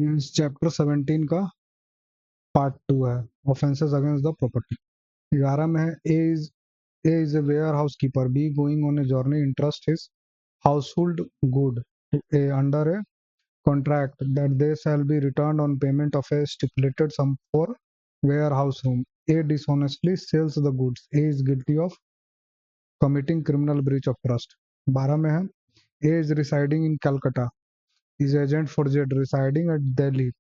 Means chapter 17 का part 2 है, offences against the property. 11 में है A is a warehouse keeper, B going on a journey entrusts his household good to A under a contract that they shall be returned on payment of a stipulated sum for warehouse room. A dishonestly sells the goods. A is guilty of committing criminal breach of trust. 12 में है A is residing in Calcutta, is agent for Z residing at Delhi.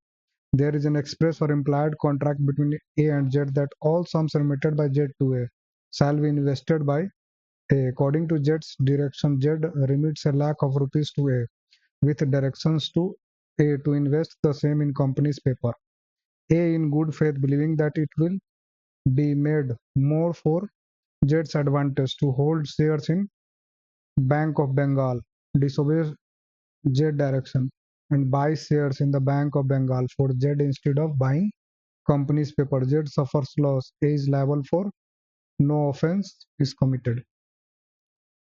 There is an express or implied contract between A and Z that all sums remitted by Z to A shall be invested by A. According to Z's direction, Z remits a lakh of rupees to A with directions to A to invest the same in company's paper. A, in good faith, believing that it will be made more for Z's advantage to hold shares in Bank of Bengal, disobeys Z direction and buys shares in the Bank of Bengal for Z instead of buying company's paper. Z suffers loss. A is liable for no offense is committed.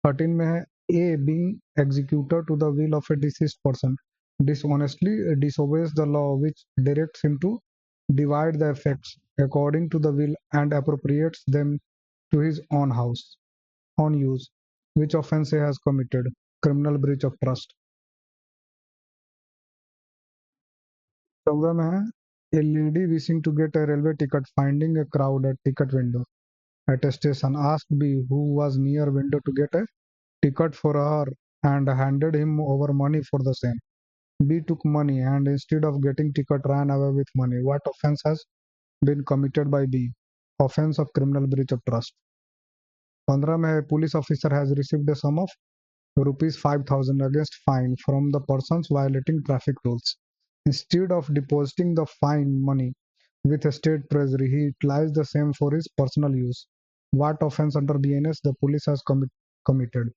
13 में है A being executor to the will of a deceased person dishonestly disobeys the law which directs him to divide the effects according to the will and appropriates them to his own house on use, which offense he has committed. Criminal breach of trust. 14 में है A lady wishing to get a railway ticket finding a crowd at ticket window at a station asked B who was near window to get a ticket for her and handed him over money for the same. B took money and instead of getting ticket ran away with money. What offense has been committed by B? Offense of criminal breach of trust. 15 में a police officer has received a sum of rupees 5,000 against fine from the persons violating traffic rules. Instead of depositing the fine money with a state treasury, he utilized the same for his personal use. What offense under BNS the police has committed?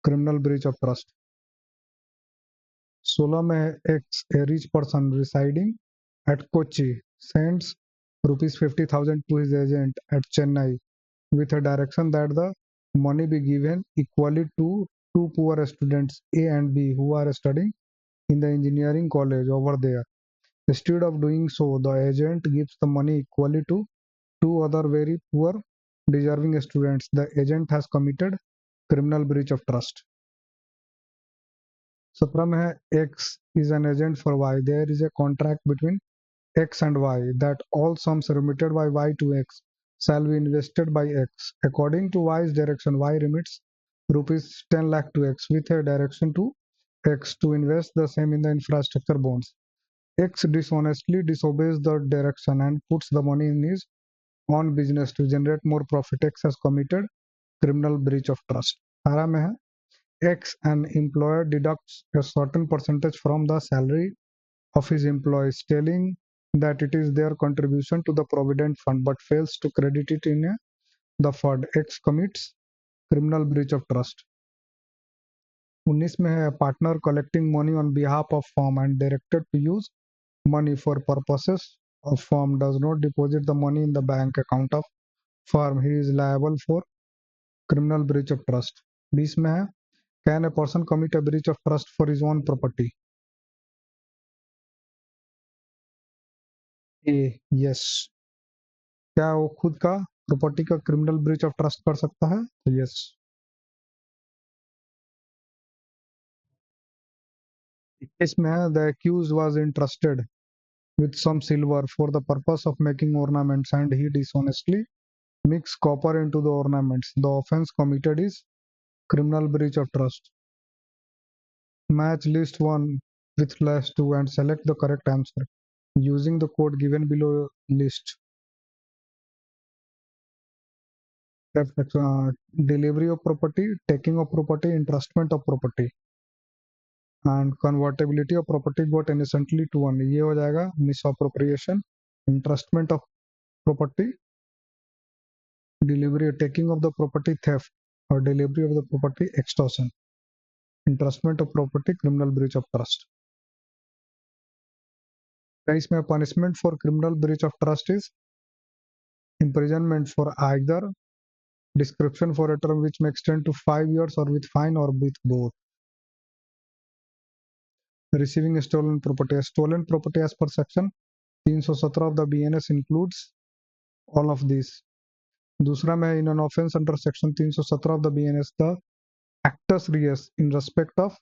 Criminal breach of trust. 16 में है a rich person residing at Kochi sends rupees 50,000 to his agent at Chennai with a direction that the money be given equally to two poor students A and B who are studying in the engineering college over there. Instead of doing so, the agent gives the money equally to two other very poor deserving students. The agent has committed criminal breach of trust. 17 में है X is an agent for Y. There is a contract between X and Y that all sums remitted by Y to X shall be invested by X. According to Y's direction, Y remits rupees 10 lakh to X with a direction to X to invest the same in the infrastructure bonds. X dishonestly disobeys the direction and puts the money in his own business to generate more profit. X has committed criminal breach of trust. 18 में है X, an employer deducts a certain percentage from the salary of his employees, telling that it is their contribution to the provident fund, but fails to credit it in the fund. X commits criminal breach of trust. 19 में है partner collecting money on behalf of firm and directed to use money for purposes of firm does not deposit the money in the bank account of firm. He is liable for criminal breach of trust. 20 में है can a person commit a breach of trust for his own property? A, yes. क्या वो खुद का property का criminal breach of trust कर सकता है? तो यस. इसमें the accused was entrusted with some silver for the purpose of making ornaments and he dishonestly mixed copper into the ornaments. The offense committed is criminal breach of trust. Match list 1 with list 2 and select the correct answer using the code given below list. Delivery of property, taking of property, entrustment of property. And convertibility of property got innocently to one, ये हो जाएगा misappropriation, entrustment of property, delivery taking of the property theft और delivery of the property extortion. Entrustment of property criminal breach of trust. इसमें punishment for criminal breach of trust is imprisonment for either, description for a term which may extend to 5 years or with fine or with both. Receiving stolen property. Stolen property as per section 317 of the BNS includes all of these. दूसरा में in an offense under section 317 of the BNS, the actus reus in respect of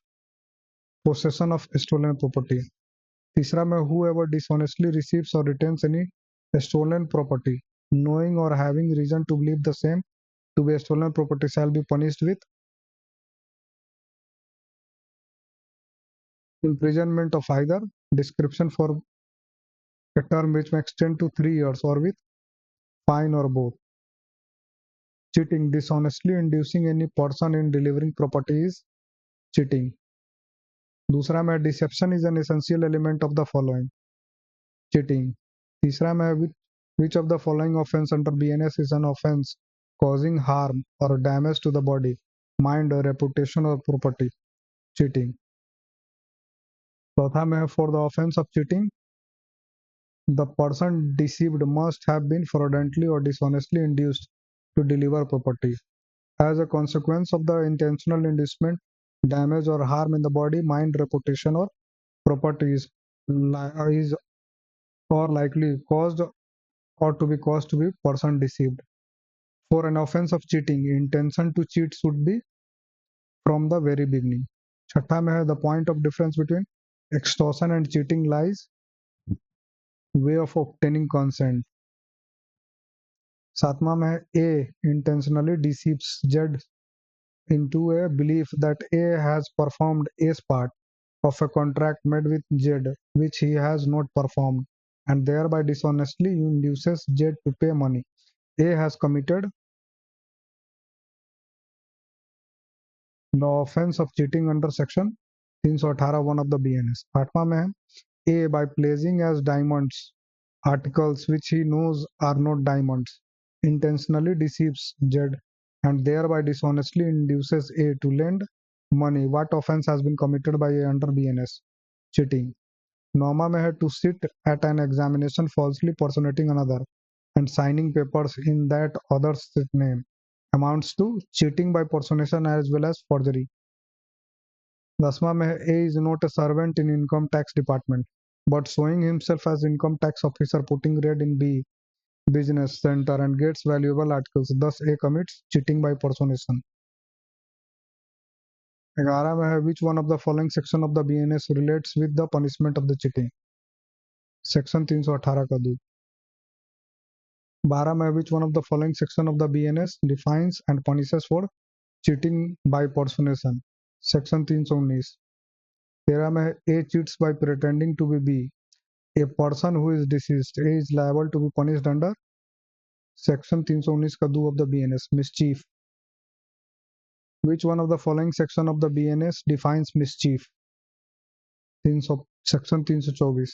possession of stolen property. तीसरा में whoever dishonestly receives or retains any stolen property, knowing or having reason to believe the same to be a stolen property, shall be punished with imprisonment of either description for a term which may extend to 3 years or with fine or both. Cheating. Dishonestly inducing any person in delivering property is cheating. दूसरा में deception is an essential element of the following. Cheating. तीसरा में which of the following offense under BNS is an offense causing harm or damage to the body, mind, or reputation or property. Cheating. चौथा में for the offense of cheating, the person deceived must have been fraudulently or dishonestly induced to deliver property. As a consequence of the intentional inducement, damage or harm in the body, mind, reputation, or property is or likely caused or to be caused to be person deceived. For an offense of cheating, intention to cheat should be from the very beginning. छठा में है the point of difference between extortion and cheating lies way of obtaining consent. सातवां में है A intentionally deceives Z into a belief that A has performed A's part of a contract made with Z which he has not performed and thereby dishonestly induces Z to pay money. A has committed the offense of cheating under section 318(1) of the BNS. आठवां में है A by placing as diamonds articles which he knows are not diamonds intentionally deceives Z and thereby dishonestly induces A to lend money. What offense has been committed by A under BNS? Cheating. Norma may have to sit at an examination falsely personating another and signing papers in that other's name amounts to cheating by personation as well as forgery. Dasma mein A is not a servant in income tax department, but showing himself as income tax officer putting raid in B business center and gets valuable articles. Thus A commits cheating by personation. 11 में है which one of the following section of the BNS relates with the punishment of the cheating? Section 318 का 2. 12 में which one of the following section of the BNS defines and punishes for cheating by personation? Section 319. 13 में A cheats by pretending to be B. A person who is deceased A is liable to be punished under section 319 का 2 of the BNS, mischief. Which one of the following section of the BNS defines mischief? 300 section 324.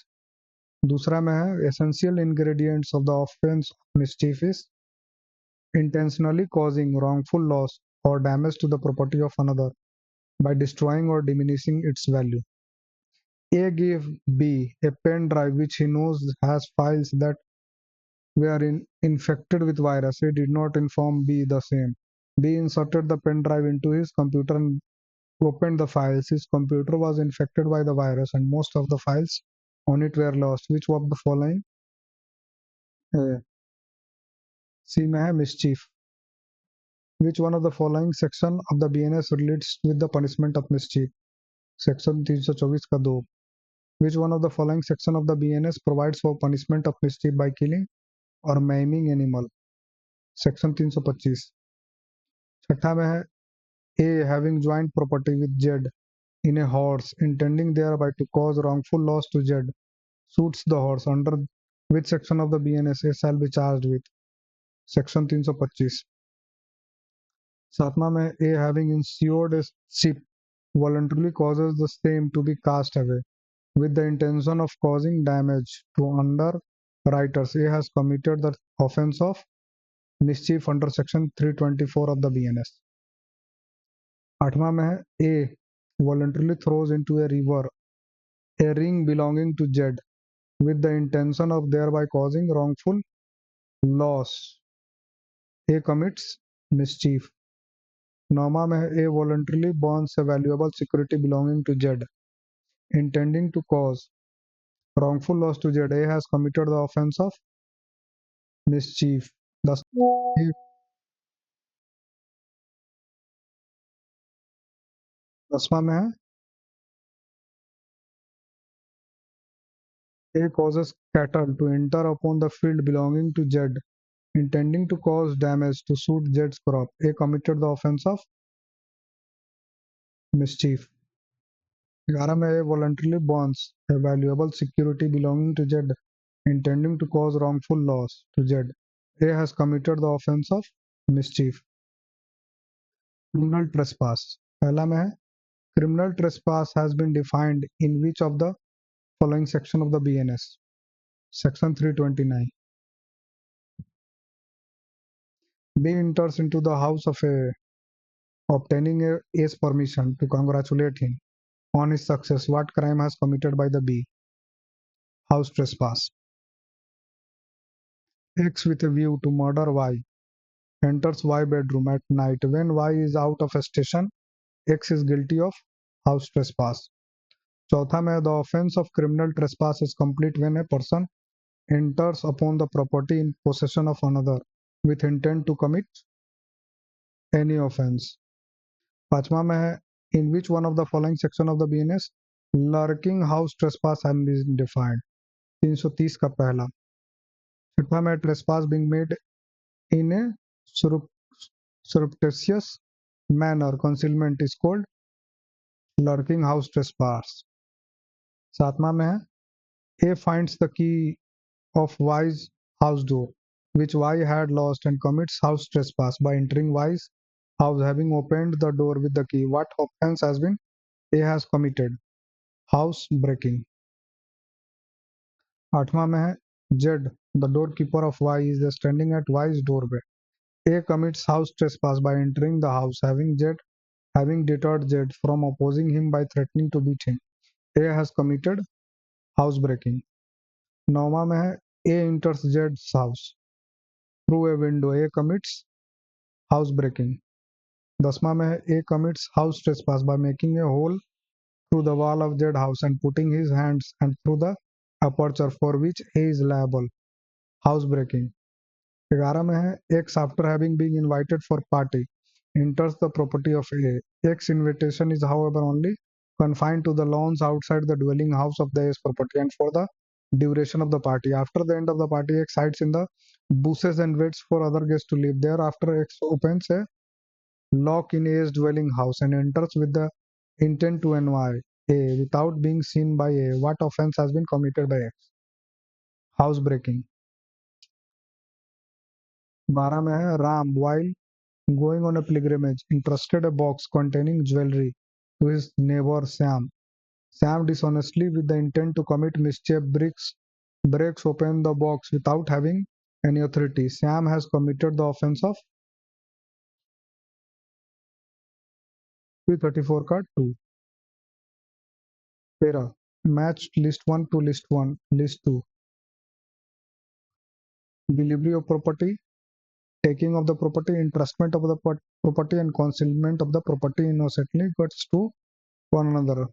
दूसरा में है essential ingredients of the offense of mischief is intentionally causing wrongful loss or damage to the property of another by destroying or diminishing its value. A gave B a pen drive which he knows has files that were infected with virus. He did not inform B the same. B inserted the pen drive into his computer and opened the files. His computer was infected by the virus and most of the files on it were lost. Which of the following? C में है mischief. Which one of the following section of the BNS relates with the punishment of mischief? Section 324 का 2. Which one of the following section of the BNS provides for punishment of mischief by killing or maiming animal? Section 325. छठा में है A having joint property with Z in a horse, intending thereby to cause wrongful loss to Z, shoots the horse. Under which section of the BNS A shall be charged with? Section 325. सातवां में A having insured a ship voluntarily causes the same to be cast away with the intention of causing damage to underwriters. A has committed the offense of mischief under section 324 of the BNS. आठवां में है A voluntarily throws into a river a ring belonging to Z with the intention of thereby causing wrongful loss. A commits mischief. नौमा में है A voluntarily burns a valuable security belonging to Z intending to cause wrongful loss to Z. A has committed the offense of mischief. दस 10वां में है A causes cattle to enter upon the field belonging to Z, intending to cause damage to suit Z's crop. A committed the offense of mischief. 11 में A voluntarily bonds a valuable security belonging to Z, intending to cause wrongful loss to Z. A has committed the offense of mischief. Criminal trespass. पहला में है criminal trespass has been defined in which of the following section of the BNS? Section 329. B enters into the house of A, obtaining A's permission to congratulate him on his success. What crime has committed by the B? House trespass. X with a view to murder Y enters Y bedroom at night. When Y is out of a station, X is guilty of house trespass. चौथा में the offense of criminal trespass is complete when a person enters upon the property in possession of another with intent to commit any offense. पांचवा में है in which one of the following section of the BNS lurking house trespass has been defined. 330 का पहला. छठवा में trespass being made in a surreptitious manner concealment is called lurking house trespass. सातवां में है A finds the key of Y's house door which Y had lost and commits house trespass by entering Y's house having opened the door with the key. What offense has been A has committed? House breaking. आठवां में है Z, the doorkeeper of Y, is standing at Y's doorway. A commits house trespass by entering the house, having deterred Z from opposing him by threatening to beat him. A has committed house breaking. नौवां में है A enters Z's house through a window. A commits house breaking. 10वां में है A commits house trespass by making a hole through the wall of Z's house and putting his hands and through the aperture for which A is liable. House breaking. 11 में है X after having been invited for party enters the property of A. X invitation is however only confined to the lawns outside the dwelling house of the A's property and for the duration of the party. After the end of the party, X hides in the bushes and waits for other guests to leave. Thereafter, X opens a lock in A's dwelling house and enters with the intent to annoy A without being seen by A. What offense has been committed by X? House breaking. 12 में है Ram while going on a pilgrimage entrusted a box containing jewelry to his neighbor Sam. Sam dishonestly with the intent to commit mischief breaks open the box without having any authority. Sam has committed the offense of 334 का 2. Para match list 1 to list 1 list 2. Delivery of property, taking of the property, entrustment of the property and concealment of the property innocently gets to one another.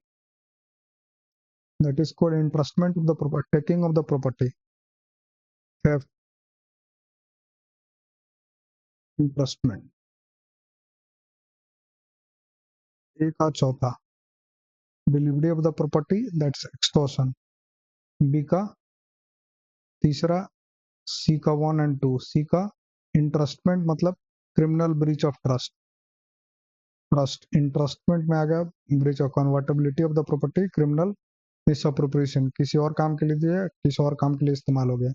That is called entrustment of the property, taking of the property. Theft, entrustment. A का चौथा. Delivery of the property, that's extortion. B का तीसरा. C का 1 and 2. C का entrustment मतलब criminal breach of trust. Trust entrustment में आ गया breach of convertibility of the property, criminal misappropriation, किसी और काम के लिए दिया किसी और काम के लिए इस्तेमाल हो गया.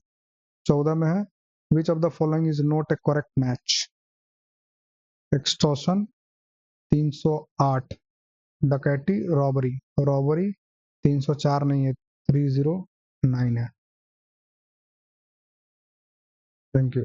14 में है which of the following is not a correct match? Extortion 308, डकैती रॉबरी 304 नहीं है 309 है. Thank you.